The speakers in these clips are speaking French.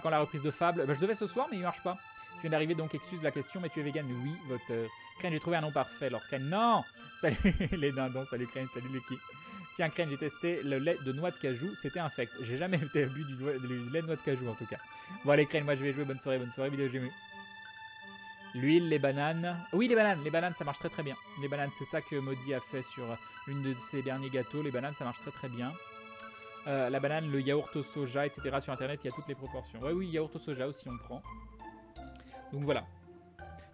quand la reprise de Fable? Bah, je devais ce soir, mais il marche pas. Je viens d'arriver, donc excuse la question, mais tu es vegan? Oui, votre... Crane, j'ai trouvé un nom parfait. Alors, Crane, non. Salut les dindons, salut Crane, salut Lucky. Tiens, Crane, j'ai testé le lait de noix de cajou, c'était infect. J'ai jamais bu du lait de noix de cajou, en tout cas. Bon, allez, Crane, moi je vais jouer. Bonne soirée, vidéo GMU. L'huile, les bananes. Oui, les bananes, ça marche très très bien. Les bananes, c'est ça que Maudit a fait sur l'une de ses derniers gâteaux. Les bananes, ça marche très très bien. La banane, le yaourt au soja, etc. Sur internet, il y a toutes les proportions. Ouais, oui, yaourt au soja aussi, on prend. Donc voilà.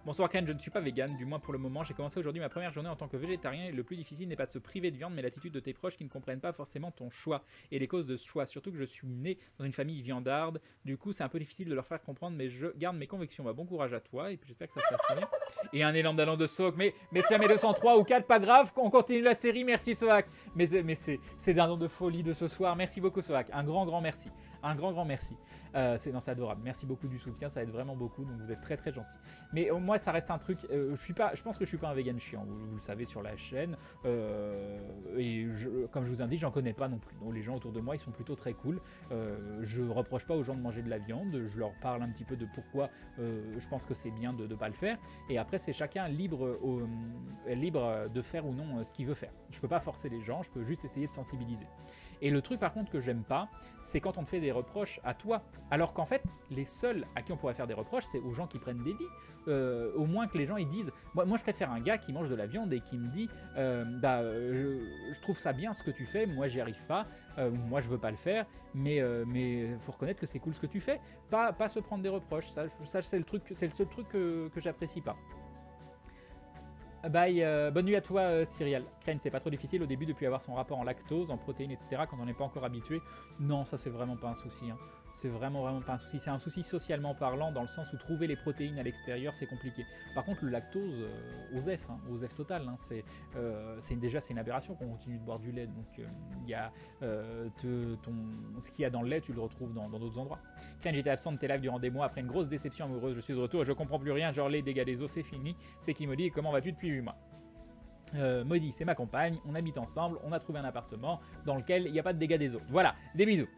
Bonsoir Ken, je ne suis pas vegan, du moins pour le moment. J'ai commencé aujourd'hui ma première journée en tant que végétarien et le plus difficile n'est pas de se priver de viande, mais l'attitude de tes proches qui ne comprennent pas forcément ton choix et les causes de ce choix. Surtout que je suis né dans une famille viandarde, du coup c'est un peu difficile de leur faire comprendre, mais je garde mes convictions. Bah, bon courage à toi et puis j'espère que ça se passe bien. Et un élan d'allant de Soak, mais c'est à mes 203 ou 4, pas grave, on continue la série, merci Soak. Mais c'est d'un nom de folie de ce soir, merci beaucoup Soak, un grand merci. Un grand merci. C'est adorable. Merci beaucoup du soutien, ça aide vraiment beaucoup. Donc vous êtes très très gentil. Mais moi ça reste un truc. Je pense que je suis pas un vegan chiant. Vous le savez sur la chaîne. Comme je vous indique, j'en connais pas non plus. Donc les gens autour de moi ils sont plutôt très cool. Je reproche pas aux gens de manger de la viande. Je leur parle un petit peu de pourquoi je pense que c'est bien de pas le faire. Et après c'est chacun libre de faire ou non ce qu'il veut faire. Je peux pas forcer les gens. Je peux juste essayer de sensibiliser. Et le truc par contre que j'aime pas, c'est quand on te fait des reproches à toi. Alors qu'en fait, les seuls à qui on pourrait faire des reproches, c'est aux gens qui prennent des vies. Au moins que les gens ils disent, moi je préfère un gars qui mange de la viande et qui me dit, je trouve ça bien ce que tu fais, moi j'y arrive pas, moi je veux pas le faire, mais faut reconnaître que c'est cool ce que tu fais. Pas se prendre des reproches, ça c'est le seul truc que j'apprécie pas. Bye, bonne nuit à toi Cyriel. Crane, c'est pas trop difficile au début depuis avoir son rapport en lactose, en protéines, etc. quand on n'est pas encore habitué. Non, ça c'est vraiment pas un souci. Hein. C'est vraiment pas un souci. C'est un souci socialement parlant dans le sens où trouver les protéines à l'extérieur c'est compliqué. Par contre le lactose, OSEF total. Hein, c'est une aberration qu'on continue de boire du lait. Donc il y a ce qu'il y a dans le lait, tu le retrouves dans d'autres endroits. Crane, j'étais absent de tes lives durant des mois après une grosse déception amoureuse. Je suis de retour et je comprends plus rien. Genre les dégâts des os c'est fini. C'est qui Maudit et comment vas-tu depuis 8 mois? Maudit, c'est ma compagne, on habite ensemble, on a trouvé un appartement dans lequel il n'y a pas de dégâts des eaux. Voilà, des bisous.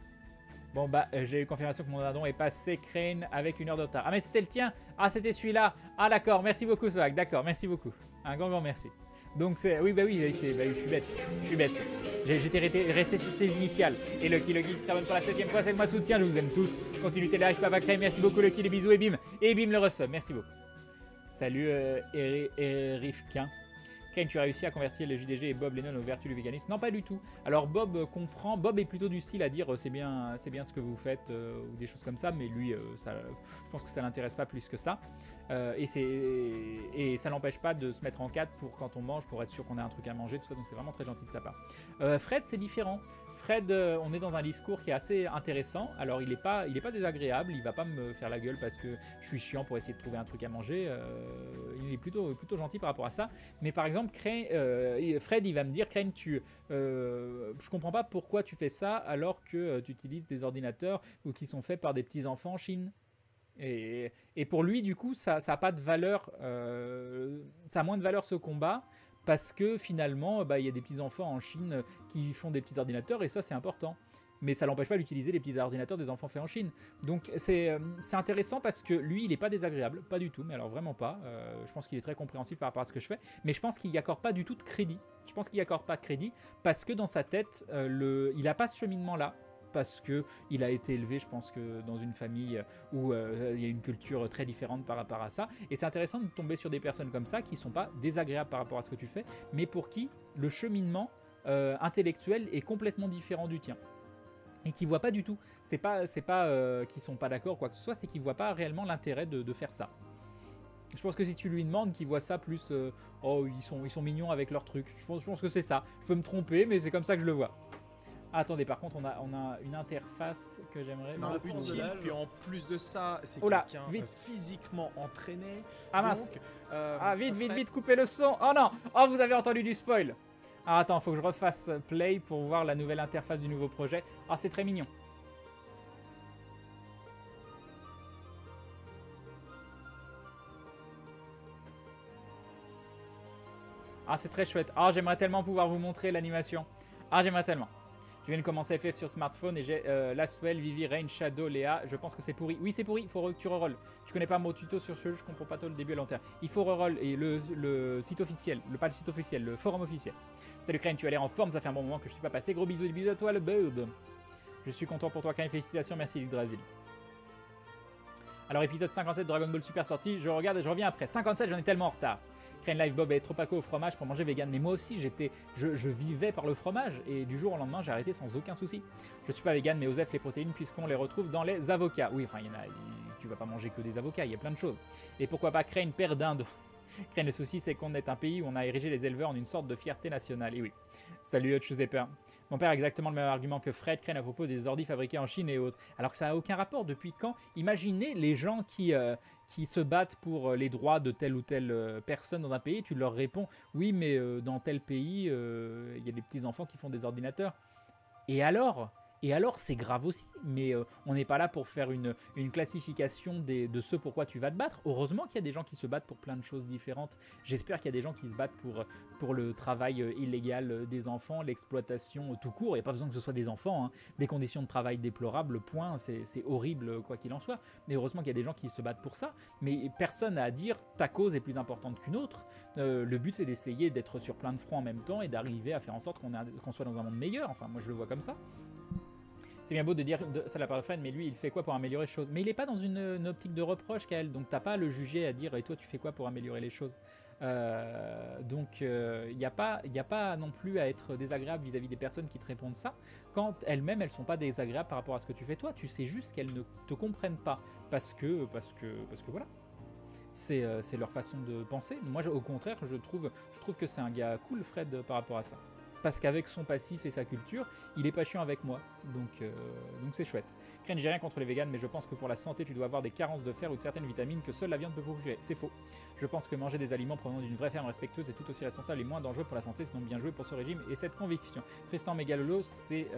Bon bah, j'ai eu confirmation que mon dindon est passé Crane avec 1 heure de retard. Ah mais c'était le tien? Ah c'était celui-là? Ah d'accord, merci beaucoup Soak, d'accord, merci beaucoup. Un grand merci. Donc c'est... Oui, je suis bête. J'étais resté sur tes initiales. Et Lucky sera bonne pour la 7ème fois, c'est le mois de soutien, je vous aime tous. Continuez les lives, Papa Crane, merci beaucoup Lucky, les bisous et bim le resub, merci beaucoup. Salut Rifkin. Crane, tu as réussi à convertir les JDG et Bob Lennon aux vertus du véganisme? Non, pas du tout. Alors Bob comprend, Bob est plutôt du style à dire c'est bien ce que vous faites ou des choses comme ça, mais lui, je pense que ça l'intéresse pas plus que ça. Et ça n'empêche pas de se mettre en cadre pour quand on mange, pour être sûr qu'on a un truc à manger, tout ça, donc c'est vraiment très gentil de sa part. Fred, c'est différent. Fred, on est dans un discours qui est assez intéressant. Alors il est pas désagréable, il va pas me faire la gueule parce que je suis chiant pour essayer de trouver un truc à manger. Il est plutôt gentil par rapport à ça. Mais par exemple, Fred, il va me dire, Crane, je comprends pas pourquoi tu fais ça alors que tu utilises des ordinateurs ou qui sont faits par des petits enfants en Chine. Et pour lui, du coup, ça a pas de valeur, ça a moins de valeur ce combat. Parce que finalement, il y a des petits enfants en Chine qui font des petits ordinateurs et ça c'est important. Mais ça l'empêche pas d'utiliser les petits ordinateurs des enfants faits en Chine. Donc c'est intéressant parce que lui il est pas désagréable, pas du tout, mais alors vraiment pas. Je pense qu'il est très compréhensif par rapport à ce que je fais, mais je pense qu'il n'y accorde pas du tout de crédit. Je pense qu'il n'y accorde pas de crédit parce que dans sa tête, il n'a pas ce cheminement là. Parce qu'il a été élevé, je pense que dans une famille où il y a une culture très différente par rapport à ça. Et c'est intéressant de tomber sur des personnes comme ça qui ne sont pas désagréables par rapport à ce que tu fais, mais pour qui le cheminement intellectuel est complètement différent du tien. Et qui ne voient pas du tout. C'est pas qu'ils ne sont pas d'accord quoi que ce soit, c'est qu'ils ne voient pas réellement l'intérêt de faire ça. Je pense que si tu lui demandes qu'il voit ça plus oh ils sont mignons avec leur truc. Je pense que c'est ça. Je peux me tromper, mais c'est comme ça que je le vois. Ah, attendez, par contre, on a une interface que j'aimerais... Non, utile, puis en plus de ça, c'est quelqu'un physiquement entraîné. Ah mince. Donc, vite, coupez le son. Oh non. Oh, vous avez entendu du spoil. Ah, attends, faut que je refasse play pour voir la nouvelle interface du nouveau projet. Ah, c'est très mignon. Ah, c'est très chouette. Ah, j'aimerais tellement pouvoir vous montrer l'animation. Ah, j'aimerais tellement. Je viens de commencer FF sur smartphone et j'ai Laswell, Vivi, Rain, Shadow, Léa. Je pense que c'est pourri. Oui, c'est pourri, il faut que tu reroll. Tu connais pas mon tuto sur ce jeu, je comprends pas toi le début à long terme. Il faut reroll et le site officiel, pas le site officiel, le forum officiel. Salut Crane, tu as l'air en forme, ça fait un bon moment que je suis pas passé. Gros bisous et bisous à toi le bird. Je suis content pour toi Crane, félicitations, merci Yggdrasil. Alors épisode 57 Dragon Ball Super sorti, je regarde et je reviens après. 57, j'en ai tellement en retard. Crane Live Bob est trop accro au fromage pour manger vegan, mais moi aussi je vivais par le fromage et du jour au lendemain j'ai arrêté sans aucun souci. Je suis pas vegan mais Osef les protéines puisqu'on les retrouve dans les avocats. Oui, enfin il y en a, tu vas pas manger que des avocats, il y a plein de choses. Et pourquoi pas Crane père d'Inde. Crane, le souci c'est qu'on est un pays où on a érigé les éleveurs en une sorte de fierté nationale. Et oui. Salut Chuseper. Mon père a exactement le même argument que Fred Crane à propos des ordi fabriqués en Chine et autres. Alors que ça n'a aucun rapport. Depuis quand? Imaginez les gens qui se battent pour les droits de telle ou telle personne dans un pays. Tu leur réponds, oui, mais dans tel pays, il y a des petits-enfants qui font des ordinateurs. Et alors, c'est grave aussi, mais on n'est pas là pour faire une classification de ce pourquoi tu vas te battre. Heureusement qu'il y a des gens qui se battent pour plein de choses différentes. J'espère qu'il y a des gens qui se battent pour le travail illégal des enfants, l'exploitation tout court. Il n'y a pas besoin que ce soit des enfants, hein. Des conditions de travail déplorables, point, c'est horrible quoi qu'il en soit. Mais heureusement qu'il y a des gens qui se battent pour ça. Mais personne n'a à dire ta cause est plus importante qu'une autre. Le but c'est d'essayer d'être sur plein de fronts en même temps et d'arriver à faire en sorte qu'on soit dans un monde meilleur. Enfin moi je le vois comme ça. C'est bien beau de dire ça la part fan, mais lui il fait quoi pour améliorer les choses? Mais il n'est pas dans une optique de reproche qu'elle, donc t'as pas à le juger à dire et toi tu fais quoi pour améliorer les choses? Donc il n'y a pas non plus à être désagréable vis-à-vis des personnes qui te répondent ça, quand elles-mêmes elles sont pas désagréables par rapport à ce que tu fais toi, tu sais juste qu'elles ne te comprennent pas, parce que voilà. C'est leur façon de penser. Moi au contraire je trouve que c'est un gars cool Fred par rapport à ça. Parce qu'avec son passif et sa culture, il est pas chiant avec moi, donc c'est chouette. Crane, j'ai rien contre les véganes, mais je pense que pour la santé, tu dois avoir des carences de fer ou de certaines vitamines que seule la viande peut procurer. C'est faux. Je pense que manger des aliments provenant d'une vraie ferme respectueuse est tout aussi responsable et moins dangereux pour la santé, sinon bien joué pour ce régime et cette conviction. Tristan Megalolo, c'est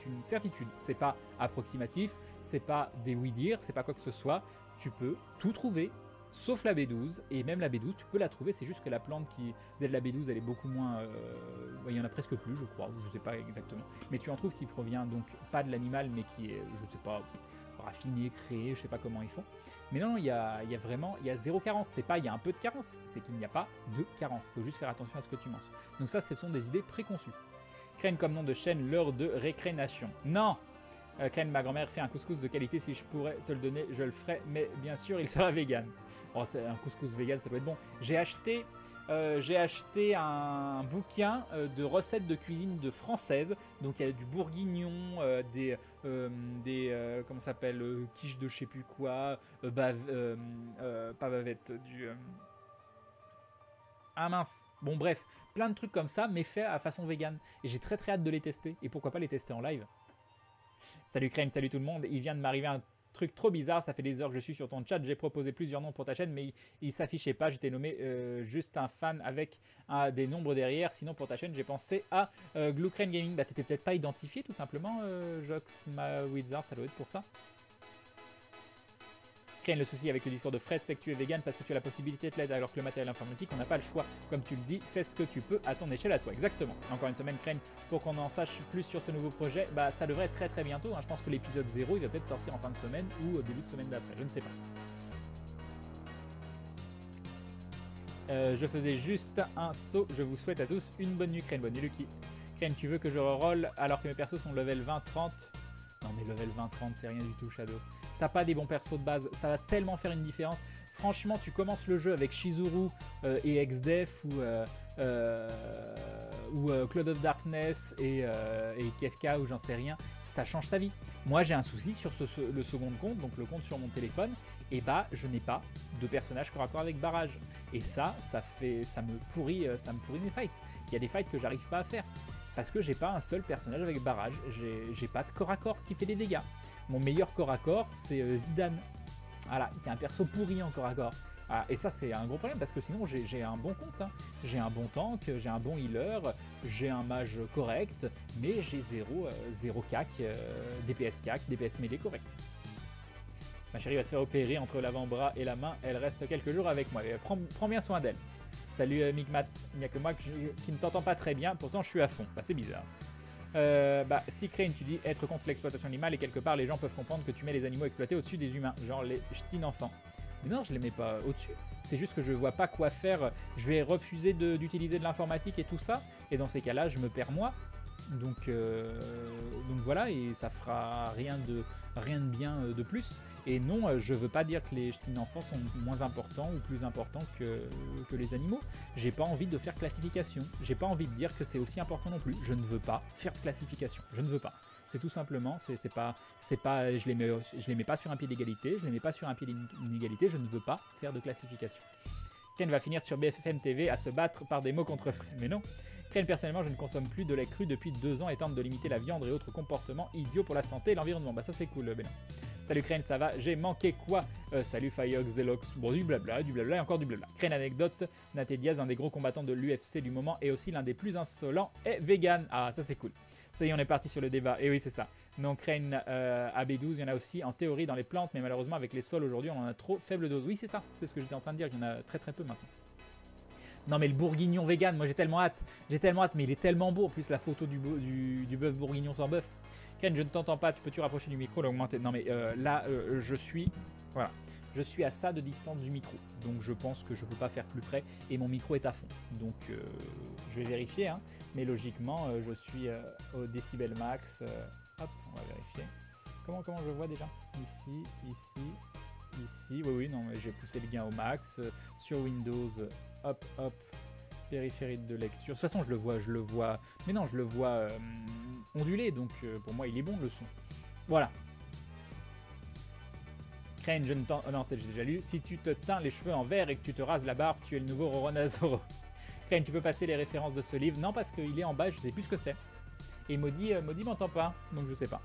une certitude. C'est pas approximatif, c'est pas des oui-dire, c'est pas quoi que ce soit. Tu peux tout trouver. Sauf la B12, et même la B12, tu peux la trouver, c'est juste que la plante qui de la B12, elle est beaucoup moins... il y en a presque plus, je crois, ou je sais pas exactement. Mais tu en trouves qui provient donc pas de l'animal, mais qui est, je sais pas, raffiné, créé, je sais pas comment ils font. Mais non, il y a vraiment, il y a zéro carence, c'est pas il y a un peu de carence, c'est qu'il n'y a pas de carence. Il faut juste faire attention à ce que tu manges. Donc ça, ce sont des idées préconçues. Crane comme nom de chaîne, l'heure de récréation. Non! Crane, ma grand-mère fait un couscous de qualité, si je pourrais te le donner, je le ferais, mais bien sûr, il sera vegan. Oh, c'est un couscous vegan, ça doit être bon. J'ai acheté un bouquin de recettes de cuisine française. Donc il y a du bourguignon, comment ça s'appelle, quiche de je sais plus quoi, pas bavette, ah mince, bon bref, plein de trucs comme ça, mais faits à façon vegan. Et j'ai très hâte de les tester, et pourquoi pas les tester en live. Salut Crane, salut tout le monde, il vient de m'arriver un truc trop bizarre, ça fait des heures que je suis sur ton chat, j'ai proposé plusieurs noms pour ta chaîne, mais il s'affichait pas, j'étais nommé juste un fan avec des nombres derrière, sinon pour ta chaîne j'ai pensé à Glue Crane Gaming. Bah t'étais peut-être pas identifié tout simplement, Jox Wizard, ça doit être pour ça. Crane, le souci avec le discours de Fred, c'est que tu es vegan parce que tu as la possibilité de l'aide, alors que le matériel informatique, on n'a pas le choix. Comme tu le dis, fais ce que tu peux à ton échelle à toi. Exactement. Encore une semaine, Crane, pour qu'on en sache plus sur ce nouveau projet, bah ça devrait être très bientôt. Hein. Je pense que l'épisode 0, il va peut-être sortir en fin de semaine ou au début de semaine d'après, je ne sais pas. Je faisais juste un saut. Je vous souhaite à tous une bonne nuit, Crane. Bonne nuit, Lucky. Crane, tu veux que je reroll alors que mes persos sont level 20-30? Non mais level 20-30, c'est rien du tout, Shadow. T'as pas des bons persos de base, ça va tellement faire une différence. Franchement, tu commences le jeu avec Shizuru et Exdef ou Cloud of Darkness et Kefka ou j'en sais rien, ça change ta vie. Moi j'ai un souci sur le second compte, donc le compte sur mon téléphone, et bah je n'ai pas de personnage corps à corps avec barrage. Et ça me pourrit mes fights. Il y a des fights que j'arrive pas à faire. Parce que j'ai pas un seul personnage avec barrage, j'ai pas de corps à corps qui fait des dégâts. Mon meilleur corps à corps, c'est Zidane. Voilà, qui est un perso pourri en corps à corps. Voilà, et ça, c'est un gros problème parce que sinon, j'ai un bon compte. Hein. J'ai un bon tank, j'ai un bon healer, j'ai un mage correct, mais j'ai zéro cac, DPS cac, DPS mêlé correct. Ma chérie va se faire opérer entre l'avant-bras et la main. Elle reste quelques jours avec moi. Prends bien soin d'elle. Salut Migmat. Il n'y a que moi qui ne t'entends pas très bien, pourtant je suis à fond. Bah, c'est bizarre. Si Crane, tu dis être contre l'exploitation animale et quelque part les gens peuvent comprendre que tu mets les animaux exploités au-dessus des humains, genre les ch'tines enfants. Mais non, je les mets pas au-dessus. C'est juste que je vois pas quoi faire. Je vais refuser d'utiliser de l'informatique et tout ça. Et dans ces cas-là, je me perds moi. Donc voilà, et ça fera rien de bien de plus. Et non, je veux pas dire que les ch'tines enfants sont moins importants ou plus importants que les animaux. J'ai pas envie de faire classification. J'ai pas envie de dire que c'est aussi important non plus. Je ne veux pas faire de classification. Je ne veux pas. C'est tout simplement, c'est pas, je les mets pas sur un pied d'égalité, je les mets pas sur un pied d'inégalité, je ne veux pas faire de classification. Ken va finir sur BFM TV à se battre par des mots contre Fred. Mais non. Ken, personnellement, je ne consomme plus de lait cru depuis 2 ans et tente de limiter la viande et autres comportements idiots pour la santé et l'environnement. Bah ça c'est cool, Bénin. Salut Crane, ça va? J'ai manqué quoi? Salut Fireox, Zelox. Bon, du blabla et encore du blabla. Crane anecdote, Naté Diaz, un des gros combattants de l'UFC du moment et aussi l'un des plus insolents, est vegan. Ah, ça c'est cool. Ça y est, on est parti sur le débat. Et oui, c'est ça. Non, Crane AB12, il y en a aussi en théorie dans les plantes, mais malheureusement avec les sols aujourd'hui, on en a trop faible dose. Oui, c'est ça. C'est ce que j'étais en train de dire, il y en a très peu maintenant. Non mais le bourguignon vegan, moi j'ai tellement hâte, mais il est tellement beau, en plus la photo du bœuf bourguignon sans bœuf. Ken, je ne t'entends pas, peux-tu rapprocher du micro, l'augmenter? Non mais je suis à ça de distance du micro, donc je pense que je peux pas faire plus près, et mon micro est à fond, donc je vais vérifier, hein, mais logiquement je suis au décibel max, hop, on va vérifier. Comment je vois déjà? Ici, oui, non, mais j'ai poussé le gain au max, sur Windows, hop, périphérique de lecture. De toute façon, je le vois, mais non, je le vois ondulé, donc pour moi, il est bon le son. Voilà. Crane, je ne t'en... non, j'ai déjà lu. Si tu te teins les cheveux en vert et que tu te rases la barbe, tu es le nouveau Roronazoro. Crane, tu peux passer les références de ce livre? Non, parce qu'il est en bas, je sais plus ce que c'est. Et Maudit m'entend pas, donc je sais pas.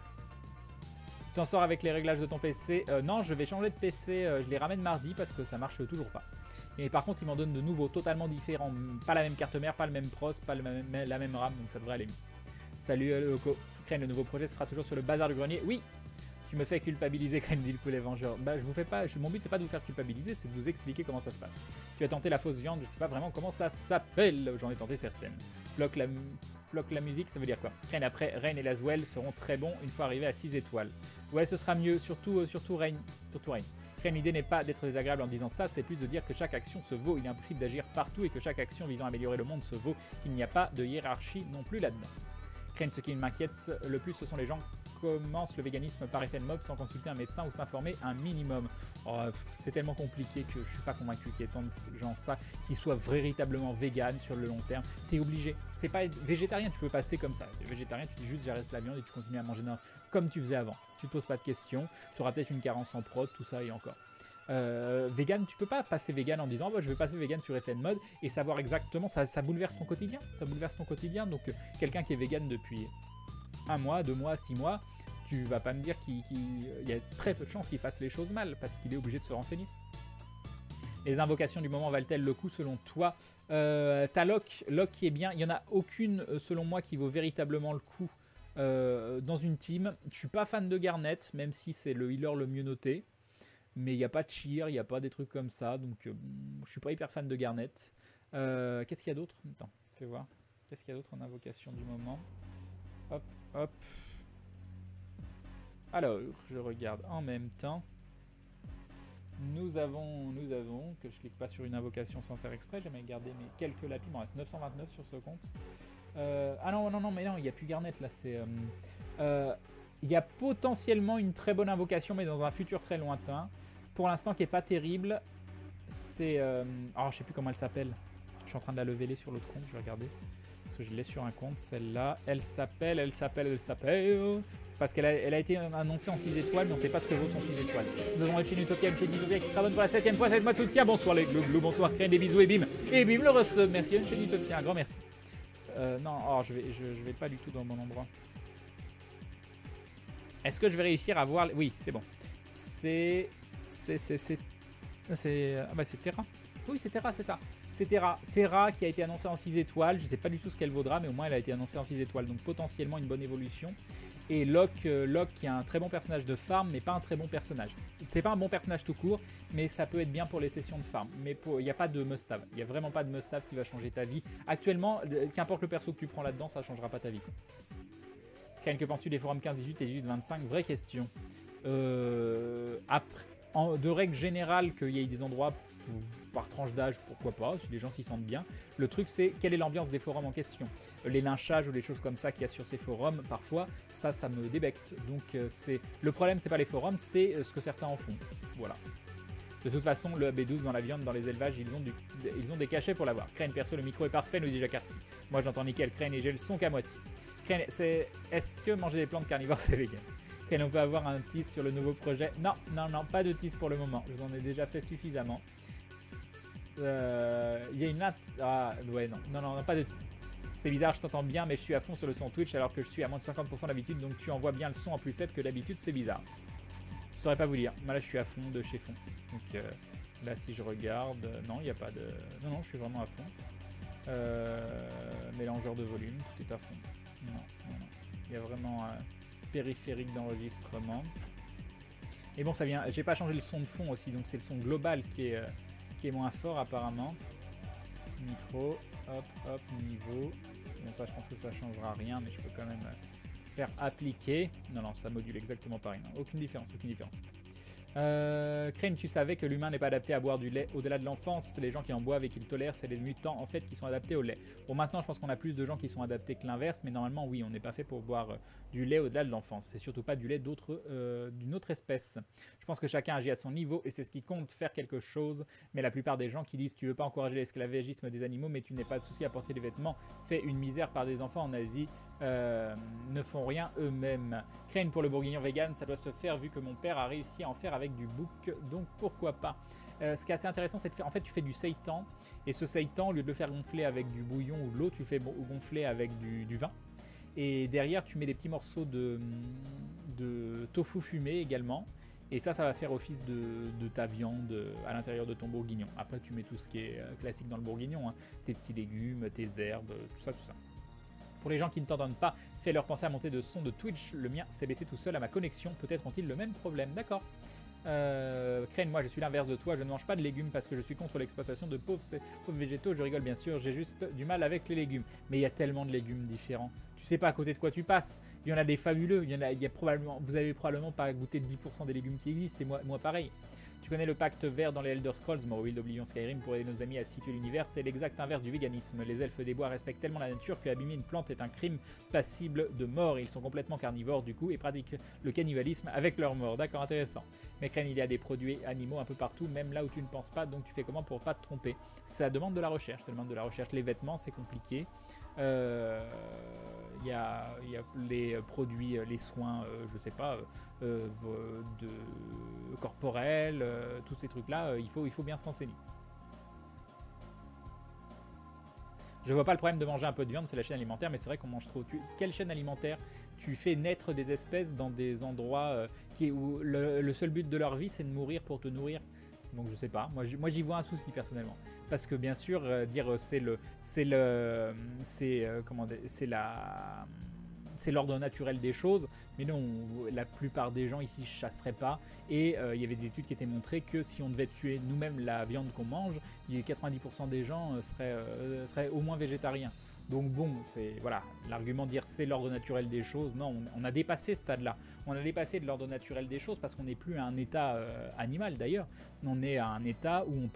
Tu t'en sors avec les réglages de ton PC? Non, je vais changer de PC, je les ramène mardi parce que ça marche toujours pas. Mais par contre, il m'en donne de nouveaux, totalement différents. Pas la même carte mère, pas le même pros, pas la même RAM, donc ça devrait aller mieux. Salut Loco. Crane, le nouveau projet sera toujours sur le bazar du grenier? Oui. Tu me fais culpabiliser, Crane, dit le poulet vengeur. Bah, je vous fais pas. Mon but, c'est pas de vous faire culpabiliser, c'est de vous expliquer comment ça se passe. Tu as tenté la fausse viande, je sais pas vraiment comment ça s'appelle. J'en ai tenté certaines. Bloque la musique, ça veut dire quoi? Crane, après, Rain et Laswell seront très bons une fois arrivés à 6 étoiles. Ouais, ce sera mieux, surtout Rain. Crane, l'idée n'est pas d'être désagréable en disant ça, c'est plus de dire que chaque action se vaut. Il est impossible d'agir partout et que chaque action visant à améliorer le monde se vaut, qu'il n'y a pas de hiérarchie non plus là-dedans. Crane, ce qui m'inquiète le plus, ce sont les gens qui commencent le véganisme par effet de mob sans consulter un médecin ou s'informer un minimum. Oh, c'est tellement compliqué que je suis pas convaincu qu'il y ait tant de gens qui soient véritablement véganes sur le long terme. T'es obligé. C'est pas être végétarien, tu peux passer comme ça. T'es végétarien, tu dis juste j'arrête la viande et tu continues à manger comme tu faisais avant. Tu te poses pas de questions, tu auras peut-être une carence en prod, tout ça et encore. Vegan, tu peux pas passer vegan en disant je vais passer vegan sur FN Mode et savoir exactement, ça bouleverse ton quotidien. Ça bouleverse ton quotidien. Donc quelqu'un qui est vegan depuis 1 mois, 2 mois, 6 mois, tu vas pas me dire qu'il y a très peu de chances qu'il fasse les choses mal parce qu'il est obligé de se renseigner. Les invocations du moment valent-elles le coup selon toi? T'as Locke qui est bien, il n'y en a aucune selon moi qui vaut véritablement le coup dans une team. Je suis pas fan de Garnet, même si c'est le healer le mieux noté. Mais il n'y a pas de cheer, il n'y a pas des trucs comme ça, donc je suis pas hyper fan de Garnet. Qu'est-ce qu'il y a d'autre? Attends, fais voir. Qu'est-ce qu'il y a d'autre en invocation du moment? Hop. Alors, je regarde en même temps. Nous avons, que je clique pas sur une invocation sans faire exprès, j'ai gardé mes quelques lapis, il m'en reste 929 sur ce compte. Ah non, mais non, il n'y a plus Garnet là, c'est... il y a potentiellement une très bonne invocation, mais dans un futur très lointain. Pour l'instant, qui est pas terrible, c'est... je sais plus comment elle s'appelle. Je suis en train de la leveler sur l'autre compte, je vais regarder. Parce que je l'ai sur un compte, celle-là. Elle s'appelle... Parce qu'elle a été annoncée en 6 étoiles, mais on ne sait pas ce que vaut son 6 étoiles. Nous avons une chaîne Utopia qui sera bonne pour la 7ème fois. Cette mois de soutien. Bonsoir les glou, bonsoir Crane, des bisous et bim. Et bim le resub. Merci une chaîne Utopia, un grand merci. Non, je vais pas du tout dans mon endroit. Est-ce que je vais réussir à voir... Oui, c'est bon. C'est Terra. Oui, c'est Terra, c'est ça. C'est Terra qui a été annoncée en 6 étoiles. Je ne sais pas du tout ce qu'elle vaudra, mais au moins elle a été annoncée en 6 étoiles. Donc potentiellement une bonne évolution. Et Locke qui est un très bon personnage de farm, mais pas un très bon personnage. C'est pas un bon personnage tout court, mais ça peut être bien pour les sessions de farm. Mais il n'y a pas de must-have. Il n'y a vraiment pas de must-have qui va changer ta vie. Actuellement, qu'importe le perso que tu prends là-dedans, ça ne changera pas ta vie. Crane, que penses-tu des forums 15-18 et 18-25? Vraie question. Après, de règle générale, qu'il y ait des endroits par tranche d'âge, pourquoi pas, si les gens s'y sentent bien. Le truc, c'est quelle est l'ambiance des forums en question. Les lynchages ou les choses comme ça qu'il y a sur ces forums, parfois, ça me débecte. Donc, le problème, c'est pas les forums, c'est ce que certains en font. Voilà. De toute façon, le AB12 dans la viande, dans les élevages, ils ont des cachets pour l'avoir. Crane, perso, le micro est parfait, nous dit Jacarty. Moi, j'entends nickel. Crane et j'ai le son qu'à moitié. Crane, est-ce que manger des plantes carnivores, c'est vegan? Crane, on peut avoir un tease sur le nouveau projet? Non, pas de tease pour le moment. Je vous en ai déjà fait suffisamment. Il y a une... Ah, ouais, non, pas de tease. C'est bizarre, je t'entends bien, mais je suis à fond sur le son Twitch alors que je suis à moins de 50% d'habitude, donc tu envoies bien le son en plus faible que d'habitude, c'est bizarre. Je saurais pas vous dire. Moi là, je suis à fond de chez fond. Donc là, si je regarde, non, il n'y a pas de... Non, je suis vraiment à fond. Mélangeur de volume, tout est à fond. Non. Il y a vraiment un périphérique d'enregistrement. Et bon, ça vient... J'ai pas changé le son de fond aussi, donc c'est le son global qui est moins fort apparemment. Micro, hop, niveau. Bon, ça, je pense que ça changera rien, mais je peux quand même faire appliquer. Non, ça module exactement pareil. Non, aucune différence. Crane, tu savais que l'humain n'est pas adapté à boire du lait au-delà de l'enfance. C'est les gens qui en boivent et qui le tolèrent, c'est les mutants en fait qui sont adaptés au lait. Bon, maintenant je pense qu'on a plus de gens qui sont adaptés que l'inverse, mais normalement oui, on n'est pas fait pour boire du lait au-delà de l'enfance. C'est surtout pas du lait d'une autre espèce. Je pense que chacun agit à son niveau et c'est ce qui compte, faire quelque chose. Mais la plupart des gens qui disent tu veux pas encourager l'esclavagisme des animaux, mais tu n'es pas de souci à porter des vêtements, fait une misère par des enfants en Asie, ne font rien eux-mêmes. Crane, pour le bourguignon vegan, ça doit se faire vu que mon père a réussi à en faire avec du bouc, donc pourquoi pas. Ce qui est assez intéressant, c'est de faire, en fait tu fais du seitan, et ce seitan, au lieu de le faire gonfler avec du bouillon ou de l'eau, tu le fais gonfler avec du vin, et derrière tu mets des petits morceaux de tofu fumé également, et ça va faire office de ta viande à l'intérieur de ton bourguignon. Après tu mets tout ce qui est classique dans le bourguignon, hein, tes petits légumes, tes herbes, tout ça. Pour les gens qui ne t'entendent pas, fais-leur penser à monter de son de Twitch. Le mien s'est baissé tout seul à ma connexion. Peut-être ont-ils le même problème. D'accord. Crane, moi je suis l'inverse de toi. Je ne mange pas de légumes parce que je suis contre l'exploitation de pauvres végétaux. Je rigole bien sûr. J'ai juste du mal avec les légumes. Mais il y a tellement de légumes différents. Tu sais pas à côté de quoi tu passes. Il y en a des fabuleux. Il y a probablement, vous avez probablement pas goûté de 10% des légumes qui existent. Et moi pareil. Tu connais le pacte vert dans les Elder Scrolls, Morrowind, Oblivion, Skyrim, pour aider nos amis à situer l'univers, c'est l'exact inverse du véganisme. Les elfes des bois respectent tellement la nature que abîmer une plante est un crime passible de mort. Ils sont complètement carnivores du coup et pratiquent le cannibalisme avec leur mort. D'accord, intéressant. Mais Crane, il y a des produits animaux un peu partout, même là où tu ne penses pas, donc tu fais comment pour pas te tromper? Ça demande de la recherche, Les vêtements, c'est compliqué. Il y a les produits, les soins, je sais pas, corporels, tous ces trucs-là, il faut bien se renseigner. Je vois pas le problème de manger un peu de viande, c'est la chaîne alimentaire, mais c'est vrai qu'on mange trop. Quelle chaîne alimentaire? Tu fais naître des espèces dans des endroits où le seul but de leur vie, c'est de mourir pour te nourrir. Donc je sais pas, moi j'y vois un souci personnellement. Parce que bien sûr, c'est l'ordre naturel des choses, mais non, la plupart des gens ici chasseraient pas, et il y avait des études qui étaient montrées que si on devait tuer nous-mêmes la viande qu'on mange, 90% des gens seraient au moins végétariens. Donc bon, c'est voilà, l'argument de dire c'est l'ordre naturel des choses, non, on a dépassé ce stade-là. On a dépassé de l'ordre naturel des choses parce qu'on n'est plus à un état animal d'ailleurs, on est à un état où